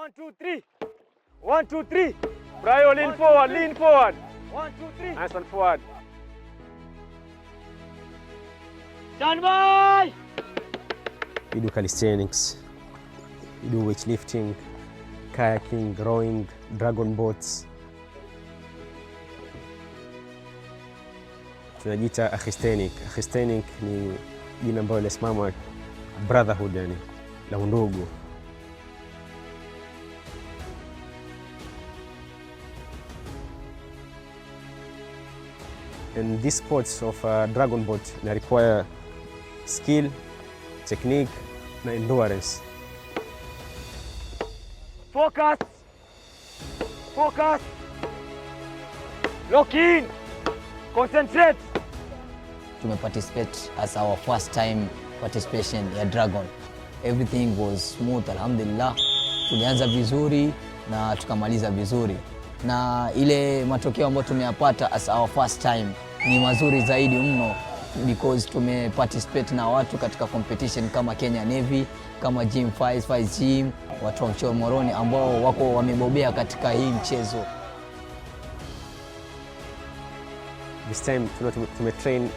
1, 2, 3. 1, 2, 3. Bryo, lean forward, lean forward. 1, 2, 3. Nice one forward. Stand by! We do calisthenics, we do weightlifting, kayaking, rowing, dragon boats. Tunajiita akhisthenic. Akhisthenic ni jina ambalo linasimama brotherhood, yani la undugu. And these sports of dragon boat require skill, technique, and endurance. Focus! Focus! Lock in! Concentrate! Participate as our first time participation ya Dragon. Everything was smooth, alhamdulillah. Tulianza vizuri na tukamaliza vizuri. Na ile matokeo ambayo tumeyapata as our first time ni mazuri zaidi mno, because participate na watu katika competition kama Kenya Navy, kama Gym 5 Gym, watu wa Moroni ambao wako wamebobea katika hii mchezo. This time tumetrain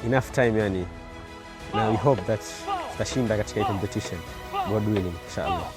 enough time, yani, na we hope that tutashinda katika hii competition, God willing, inshallah.